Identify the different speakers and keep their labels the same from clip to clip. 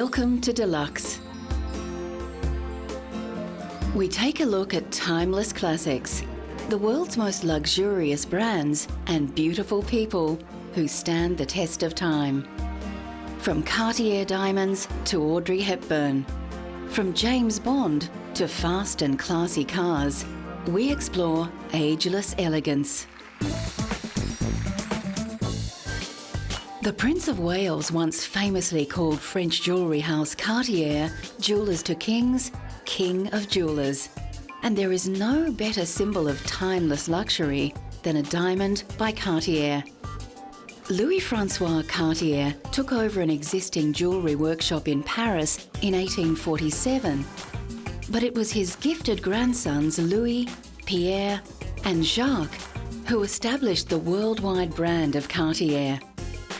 Speaker 1: Welcome to Deluxe. We take a look at timeless classics, the world's most luxurious brands and beautiful people who stand the test of time. From Cartier diamonds to Audrey Hepburn, from James Bond to fast and classy cars, we explore ageless elegance. The Prince of Wales once famously called French jewellery house Cartier jewellers to kings, king of jewellers. And there is no better symbol of timeless luxury than a diamond by Cartier. Louis-François Cartier took over an existing jewellery workshop in Paris in 1847. But it was his gifted grandsons Louis, Pierre and Jacques who established the worldwide brand of Cartier.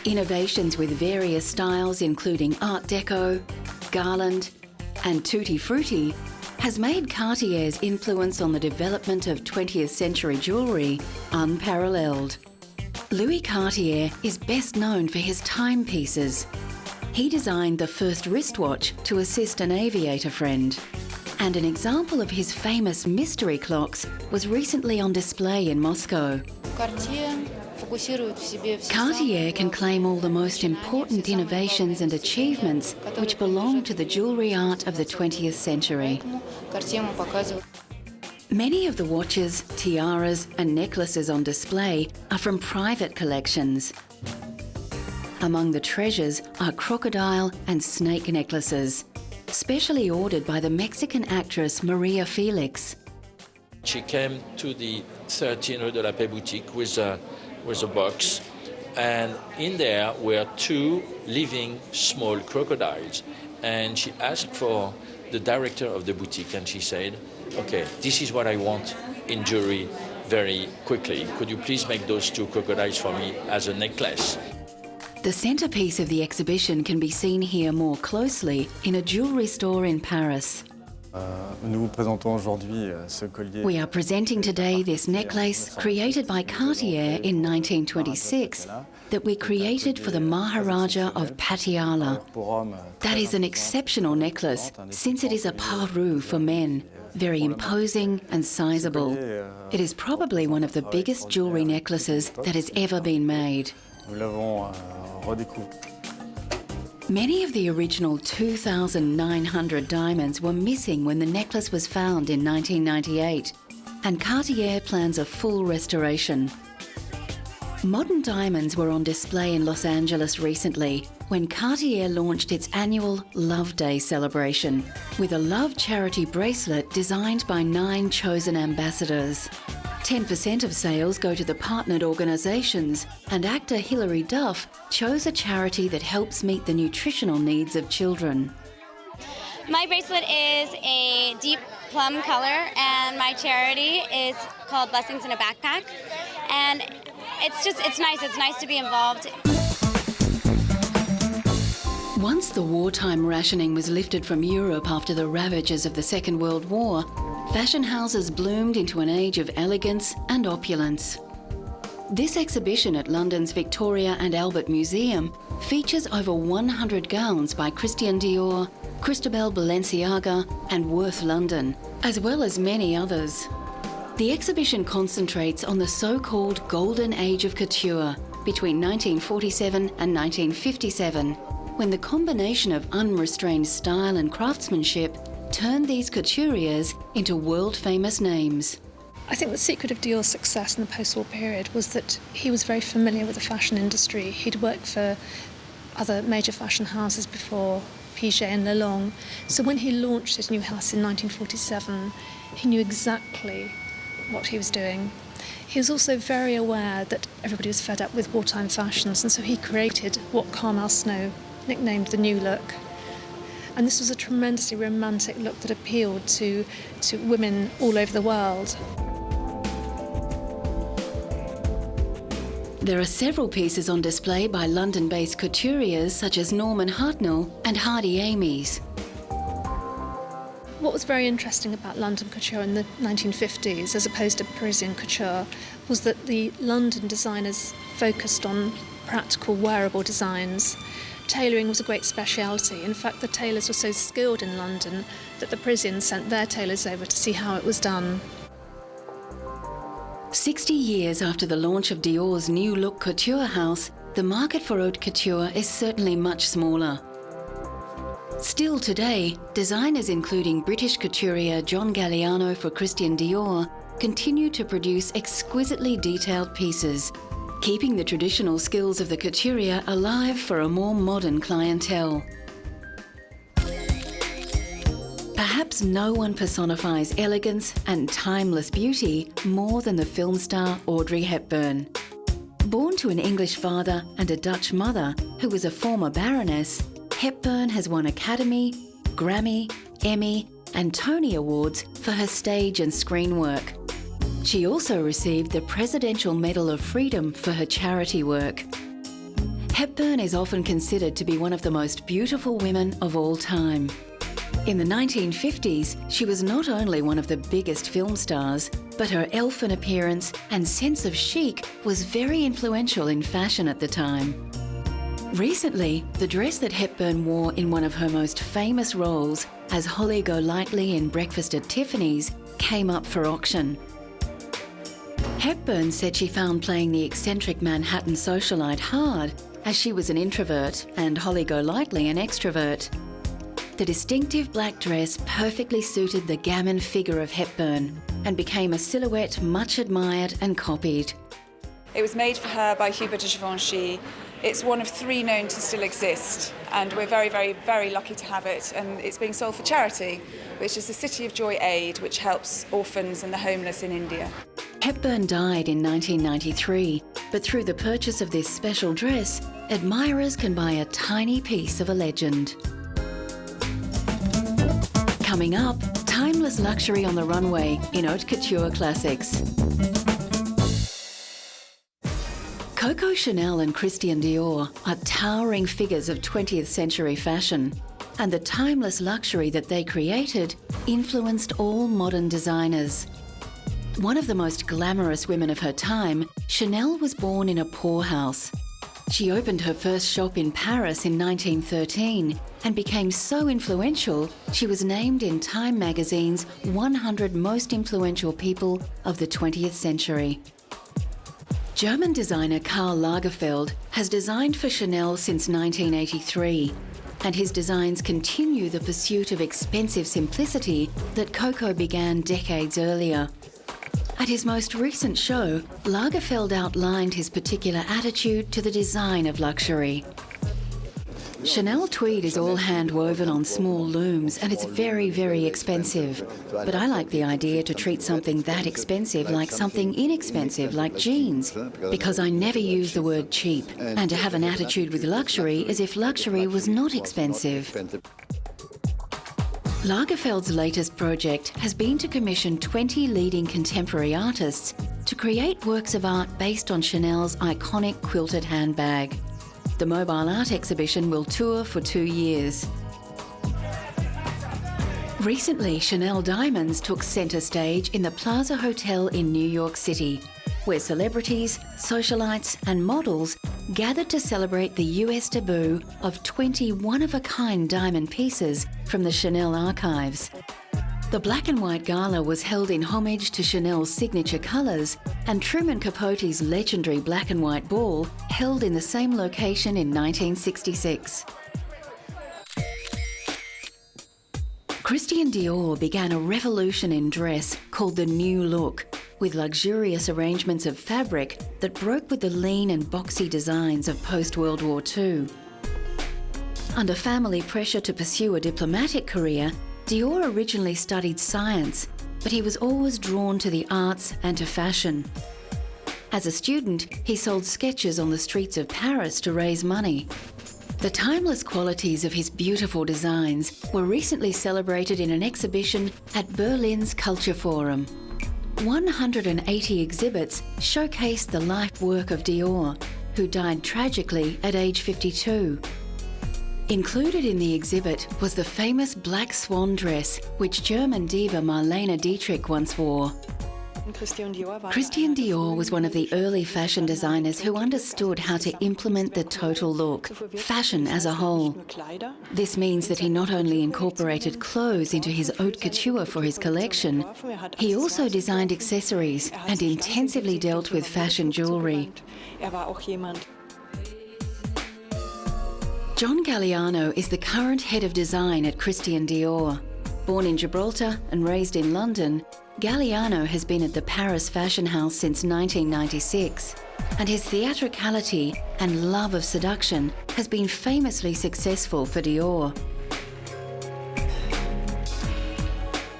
Speaker 1: Innovations with various styles including Art Deco, Garland and Tutti Frutti has made Cartier's influence on the development of 20th century jewellery unparalleled. Louis Cartier is best known for his timepieces. He designed the first wristwatch to assist an aviator friend. And an example of his famous mystery clocks was recently on display in Moscow. Cartier can claim all the most important innovations and achievements which belong to the jewellery art of the 20th century. Many of the watches, tiaras and necklaces on display are from private collections. Among the treasures are crocodile and snake necklaces, specially ordered by the Mexican actress Maria Felix.
Speaker 2: She came to the 13 Rue de la Paix boutique with a box, and in there were two living small crocodiles. And she asked for the director of the boutique, and she said, "Okay, this is what I want in jewelry very quickly. Could you please make those two crocodiles for me as a necklace?"
Speaker 1: The centrepiece of the exhibition can be seen here more closely in a jewellery store in Paris. We are presenting today this necklace created by Cartier in 1926 that we created for the Maharaja of Patiala. That is an exceptional necklace since it is a parure for men, very imposing and sizable. It is probably one of the biggest jewellery necklaces that has ever been made. Many of the original 2,900 diamonds were missing when the necklace was found in 1998, and Cartier plans a full restoration. Modern diamonds were on display in Los Angeles recently when Cartier launched its annual Love Day celebration with a love charity bracelet designed by 9 chosen ambassadors. 10% of sales go to the partnered organisations, and actor Hilary Duff chose a charity that helps meet the nutritional needs of children.
Speaker 3: My bracelet is a deep plum color, and my charity is called Blessings in a Backpack. And it's nice to be involved.
Speaker 1: Once the wartime rationing was lifted from Europe after the ravages of the Second World War, fashion houses bloomed into an age of elegance and opulence. This exhibition at London's Victoria and Albert Museum features over 100 gowns by Christian Dior, Christobel Balenciaga and Worth London, as well as many others. The exhibition concentrates on the so-called Golden Age of Couture between 1947 and 1957, when the combination of unrestrained style and craftsmanship turned these couturiers into world-famous names.
Speaker 4: I think the secret of Dior's success in the post-war period was that he was very familiar with the fashion industry. He'd worked for other major fashion houses before, Piaget and Lelong. So when he launched his new house in 1947, he knew exactly what he was doing. He was also very aware that everybody was fed up with wartime fashions, and so he created what Carmel Snow nicknamed the New Look. And this was a tremendously romantic look that appealed to women all over the world.
Speaker 1: There are several pieces on display by London-based couturiers such as Norman Hartnell and Hardy Amies.
Speaker 4: What was very interesting about London couture in the 1950s, as opposed to Parisian couture, was that the London designers focused on practical, wearable designs. tailoring was a great speciality. In fact, the tailors were so skilled in London that the Parisians sent their tailors over to see how it was done.
Speaker 1: 60 years after the launch of Dior's new look couture house, the market for haute couture is certainly much smaller. Still today, designers including British couturier John Galliano for Christian Dior continue to produce exquisitely detailed pieces, keeping the traditional skills of the couturier alive for a more modern clientele. Perhaps no one personifies elegance and timeless beauty more than the film star Audrey Hepburn. Born to an English father and a Dutch mother who was a former baroness, Hepburn has won Academy, Grammy, Emmy and Tony Awards for her stage and screen work. She also received the Presidential Medal of Freedom for her charity work. Hepburn is often considered to be one of the most beautiful women of all time. In the 1950s, she was not only one of the biggest film stars, but her elfin appearance and sense of chic was very influential in fashion at the time. Recently, the dress that Hepburn wore in one of her most famous roles as Holly Golightly in Breakfast at Tiffany's came up for auction. Hepburn said she found playing the eccentric Manhattan socialite hard, as she was an introvert and Holly Golightly an extrovert. The distinctive black dress perfectly suited the gamin figure of Hepburn and became a silhouette much admired and copied.
Speaker 5: It was made for her by Hubert de Givenchy. It's one of 3 known to still exist, and we're very, very, very lucky to have it. And it's being sold for charity, which is the City of Joy Aid, which helps orphans and the homeless in India.
Speaker 1: Hepburn died in 1993, but through the purchase of this special dress, admirers can buy a tiny piece of a legend. Coming up, timeless luxury on the runway in haute couture classics. Coco Chanel and Christian Dior are towering figures of 20th century fashion, and the timeless luxury that they created influenced all modern designers. One of the most glamorous women of her time, Chanel was born in a poorhouse. She opened her first shop in Paris in 1913 and became so influential, she was named in Time magazine's 100 most influential people of the 20th century. German designer Karl Lagerfeld has designed for Chanel since 1983, and his designs continue the pursuit of expensive simplicity that Coco began decades earlier. At his most recent show, Lagerfeld outlined his particular attitude to the design of luxury. Chanel tweed is all hand-woven on small looms and it's very, very expensive. But I like the idea to treat something that expensive like something inexpensive, like jeans, because I never use the word cheap, and to have an attitude with luxury as if luxury was not expensive. Lagerfeld's latest project has been to commission 20 leading contemporary artists to create works of art based on Chanel's iconic quilted handbag. The mobile art exhibition will tour for 2 years. Recently, Chanel Diamonds took centre stage in the Plaza Hotel in New York City, where celebrities, socialites and models gathered to celebrate the US debut of 20 one-of-a-kind diamond pieces from the Chanel archives. The black and white gala was held in homage to Chanel's signature colours, and Truman Capote's legendary black and white ball held in the same location in 1966. Christian Dior began a revolution in dress called the New Look, with luxurious arrangements of fabric that broke with the lean and boxy designs of post-World War II. Under family pressure to pursue a diplomatic career, Dior originally studied science, but he was always drawn to the arts and to fashion. As a student, he sold sketches on the streets of Paris to raise money. The timeless qualities of his beautiful designs were recently celebrated in an exhibition at Berlin's Culture Forum. 180 exhibits showcased the life work of Dior, who died tragically at age 52. Included in the exhibit was the famous black swan dress which German diva Marlene Dietrich once wore. Christian Dior was one of the early fashion designers who understood how to implement the total look, fashion as a whole. This means that he not only incorporated clothes into his haute couture for his collection, he also designed accessories and intensively dealt with fashion jewellery. John Galliano is the current head of design at Christian Dior. Born in Gibraltar and raised in London, Galliano has been at the Paris fashion house since 1996, and his theatricality and love of seduction has been famously successful for Dior.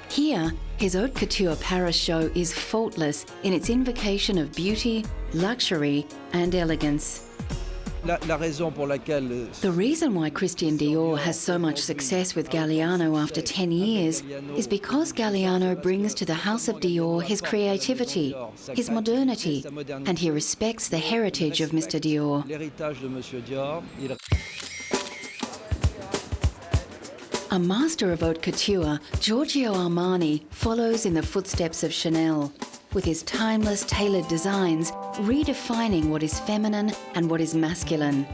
Speaker 1: Here, his haute couture Paris show is faultless in its invocation of beauty, luxury and elegance. The reason why Christian Dior has so much success with Galliano after 10 years is because Galliano brings to the House of Dior his creativity, his modernity, and he respects the heritage of Mr. Dior. A master of haute couture, Giorgio Armani follows in the footsteps of Chanel, with his timeless tailored designs redefining what is feminine and what is masculine.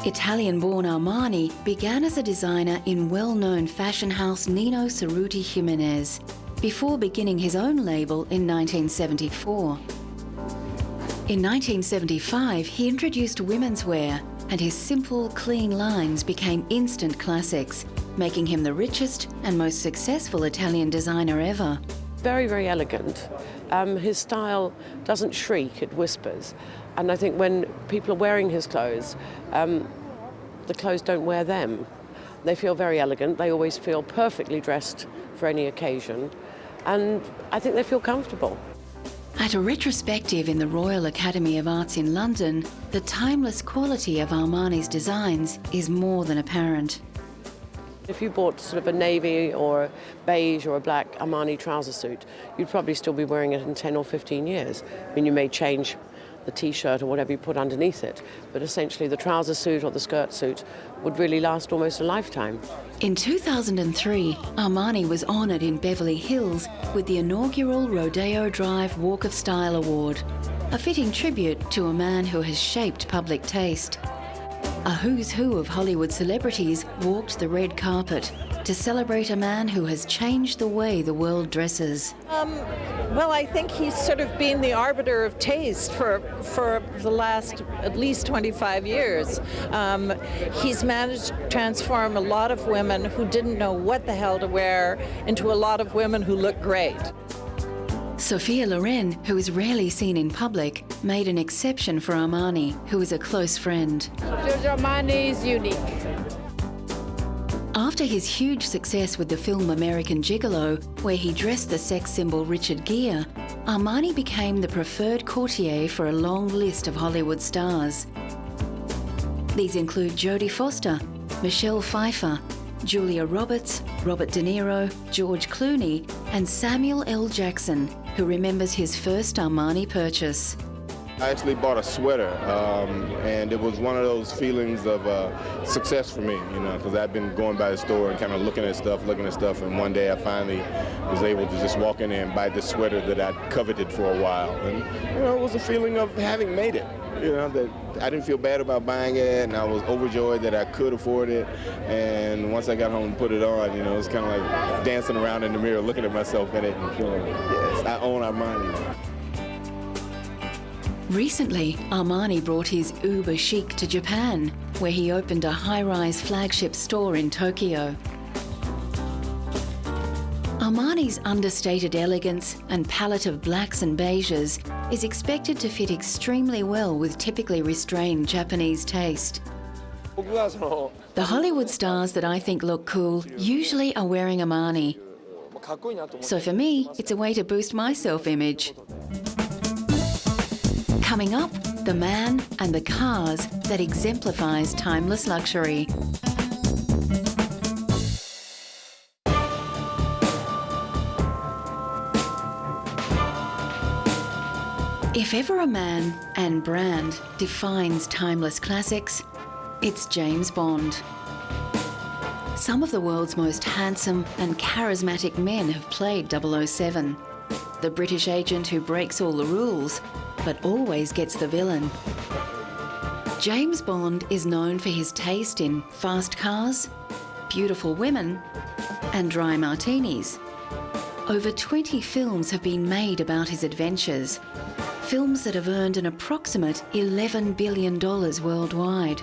Speaker 1: Italian-born Armani began as a designer in well-known fashion house Nino Cerruti Jimenez, before beginning his own label in 1974. In 1975, he introduced women's wear, and his simple, clean lines became instant classics, making him the richest and most successful Italian designer ever.
Speaker 6: Very, very elegant. His style doesn't shriek, it whispers. And I think when people are wearing his clothes, the clothes don't wear them. They feel very elegant, they always feel perfectly dressed for any occasion, and I think they feel comfortable.
Speaker 1: At a retrospective in the Royal Academy of Arts in London, the timeless quality of Armani's designs is more than apparent.
Speaker 6: If you bought sort of a navy or a beige or a black Armani trouser suit, you'd probably still be wearing it in 10 or 15 years. I mean, you may change the t-shirt or whatever you put underneath it, but essentially the trouser suit or the skirt suit would really last almost a lifetime.
Speaker 1: In 2003, Armani was honoured in Beverly Hills with the inaugural Rodeo Drive Walk of Style Award, a fitting tribute to a man who has shaped public taste. A who's who of Hollywood celebrities walked the red carpet to celebrate a man who has changed the way the world dresses.
Speaker 7: Well, I think he's sort of been the arbiter of taste for the last at least 25 years. He's managed to transform a lot of women who didn't know what the hell to wear into a lot of women who look great.
Speaker 1: Sophia Loren, who is rarely seen in public, made an exception for Armani, who is a close friend.
Speaker 8: Giorgio Armani is unique.
Speaker 1: After his huge success with the film American Gigolo, where he dressed the sex symbol Richard Gere, Armani became the preferred courtier for a long list of Hollywood stars. These include Jodie Foster, Michelle Pfeiffer, Julia Roberts, Robert De Niro, George Clooney, and Samuel L. Jackson, who remembers his first Armani purchase.
Speaker 9: I actually bought a sweater, and it was one of those feelings of success for me, you know, because I've been going by the store and kind of looking at stuff, and one day I finally was able to just walk in there and buy this sweater that I'd coveted for a while. And, you know, it was a feeling of having made it, you know, that I didn't feel bad about buying it, and I was overjoyed that I could afford it. And once I got home and put it on, you know, it was kind of like dancing around in the mirror, looking at myself in it and feeling, yes, I own Armani.
Speaker 1: Recently, Armani brought his uber chic to Japan, where he opened a high-rise flagship store in Tokyo. Armani's understated elegance and palette of blacks and beiges is expected to fit extremely well with typically restrained Japanese taste. The Hollywood stars that I think look cool usually are wearing Armani. So for me, it's a way to boost my self-image. Coming up, the man and the cars that exemplifies timeless luxury. If ever a man and brand defines timeless classics, it's James Bond. Some of the world's most handsome and charismatic men have played 007. the British agent who breaks all the rules, but always gets the villain. James Bond is known for his taste in fast cars, beautiful women, and dry martinis. Over 20 films have been made about his adventures, films that have earned an approximate $11 billion worldwide.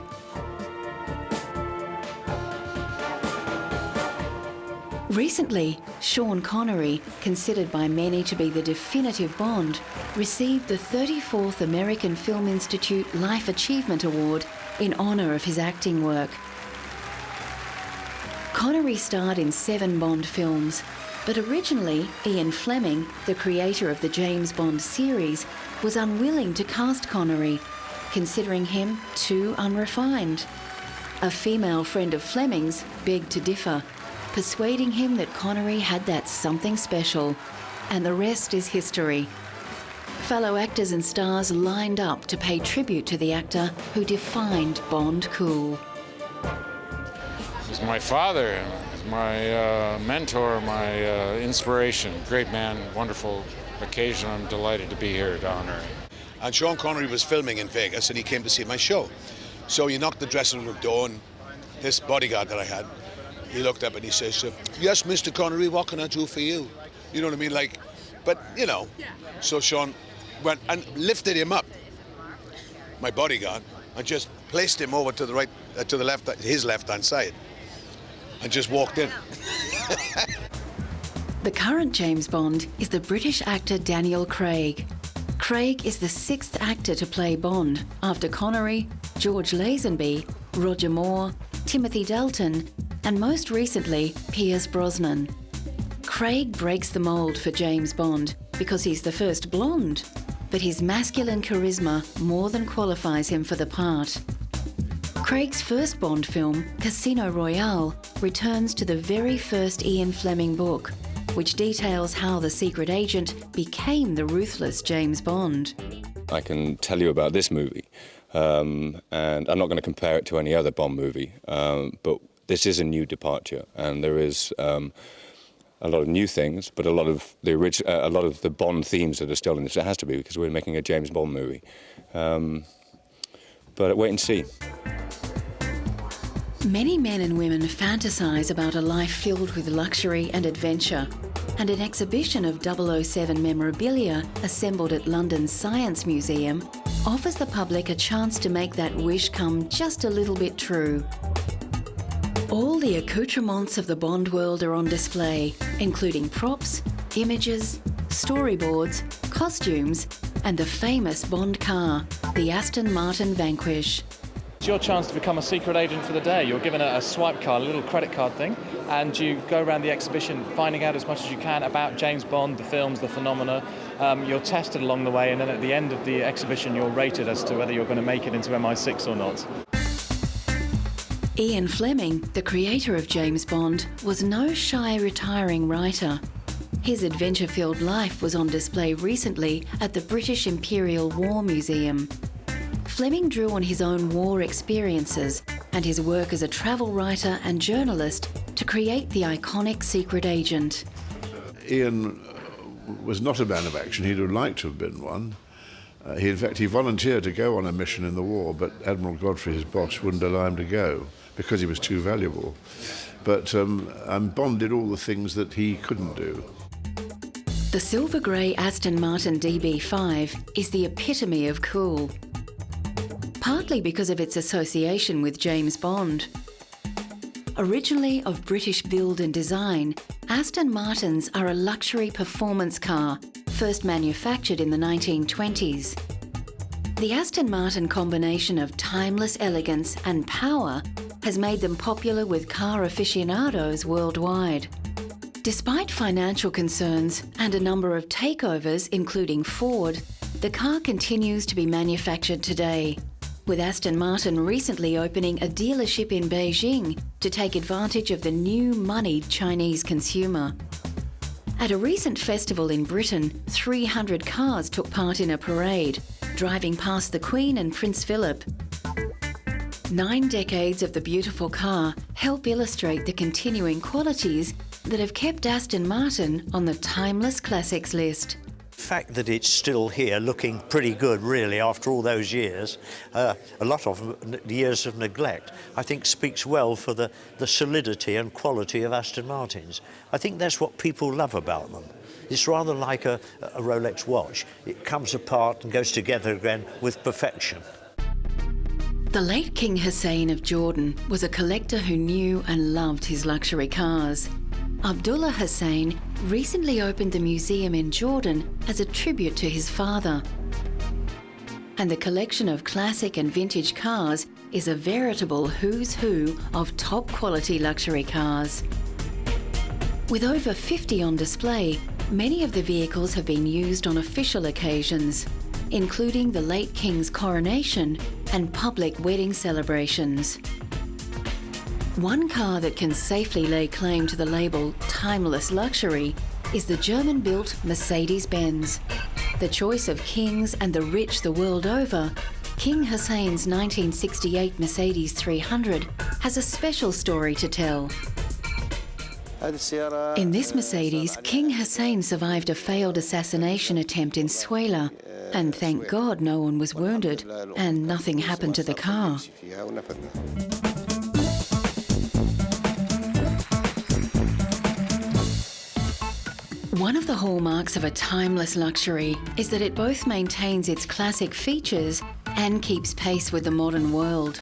Speaker 1: Recently, Sean Connery, considered by many to be the definitive Bond, received the 34th American Film Institute Life Achievement Award in honour of his acting work. Connery starred in 7 Bond films, but originally Ian Fleming, the creator of the James Bond series, was unwilling to cast Connery, considering him too unrefined. A female friend of Fleming's begged to differ, persuading him that Connery had that something special, and the rest is history. Fellow actors and stars lined up to pay tribute to the actor who defined Bond cool.
Speaker 10: He's my father, my mentor, my inspiration. Great man, wonderful occasion. I'm delighted to be here to honor him.
Speaker 11: And Sean Connery was filming in Vegas and he came to see my show. So he knocked the dressing room door and this bodyguard that I had, he looked up and he says, "Yes, Mr. Connery, what can I do for you?" You know what I mean? Like, but you know. So Sean went and lifted him up, my bodyguard, and just placed him over to the right, to the left, his left-hand side, and just walked in.
Speaker 1: The current James Bond is the British actor Daniel Craig. Craig is the 6th actor to play Bond, after Connery, George Lazenby, Roger Moore, Timothy Dalton, and most recently, Pierce Brosnan. Craig breaks the mould for James Bond because he's the first blonde, but his masculine charisma more than qualifies him for the part. Craig's first Bond film, Casino Royale, returns to the very first Ian Fleming book, which details how the secret agent became the ruthless James Bond.
Speaker 12: I can tell you about this movie, and I'm not going to compare it to any other Bond movie, but this is a new departure, and there is a lot of new things, but a lot of the Bond themes that are still in this. It has to be, because we're making a James Bond movie. But wait and see.
Speaker 1: Many men and women fantasise about a life filled with luxury and adventure, and an exhibition of 007 memorabilia assembled at London's Science Museum offers the public a chance to make that wish come just a little bit true. All the accoutrements of the Bond world are on display, including props, images, storyboards, costumes, and the famous Bond car, the Aston Martin Vanquish.
Speaker 13: It's your chance to become a secret agent for the day. You're given a swipe card, a little credit card thing, and you go around the exhibition finding out as much as you can about James Bond, the films, the phenomena. You're tested along the way, and then at the end of the exhibition you're rated as to whether you're going to make it into MI6 or not.
Speaker 1: Ian Fleming, the creator of James Bond, was no shy retiring writer. His adventure-filled life was on display recently at the British Imperial War Museum. Fleming drew on his own war experiences and his work as a travel writer and journalist to create the iconic secret agent.
Speaker 14: Ian was not a man of action. He'd have liked to have been one. In fact, he volunteered to go on a mission in the war, but Admiral Godfrey, his boss, wouldn't allow him to go because he was too valuable. But Bond did all the things that he couldn't do.
Speaker 1: The silver grey Aston Martin DB5 is the epitome of cool, partly because of its association with James Bond. Originally of British build and design, Aston Martins are a luxury performance car, first manufactured in the 1920s. The Aston Martin combination of timeless elegance and power has made them popular with car aficionados worldwide. Despite financial concerns and a number of takeovers, including Ford, the car continues to be manufactured today, with Aston Martin recently opening a dealership in Beijing to take advantage of the new moneyed Chinese consumer. At a recent festival in Britain, 300 cars took part in a parade, driving past the Queen and Prince Philip. 9 decades of the beautiful car help illustrate the continuing qualities that have kept Aston Martin on the timeless classics list.
Speaker 15: The fact that it's still here looking pretty good really after all those years, a lot of years of neglect, I think speaks well for the solidity and quality of Aston Martins. I think that's what people love about them. It's rather like a Rolex watch. It comes apart and goes together again with perfection.
Speaker 1: The late King Hussein of Jordan was a collector who knew and loved his luxury cars. Abdullah Hussein recently opened the museum in Jordan as a tribute to his father. And the collection of classic and vintage cars is a veritable who's who of top quality luxury cars. With over 50 on display, many of the vehicles have been used on official occasions, including the late King's coronation and public wedding celebrations. One car that can safely lay claim to the label timeless luxury is the German-built Mercedes-Benz. The choice of kings and the rich the world over, King Hussein's 1968 Mercedes 300 has a special story to tell. In this Mercedes, King Hussein survived a failed assassination attempt in Suela, and thank God no one was wounded and nothing happened to the car. One of the hallmarks of a timeless luxury is that it both maintains its classic features and keeps pace with the modern world.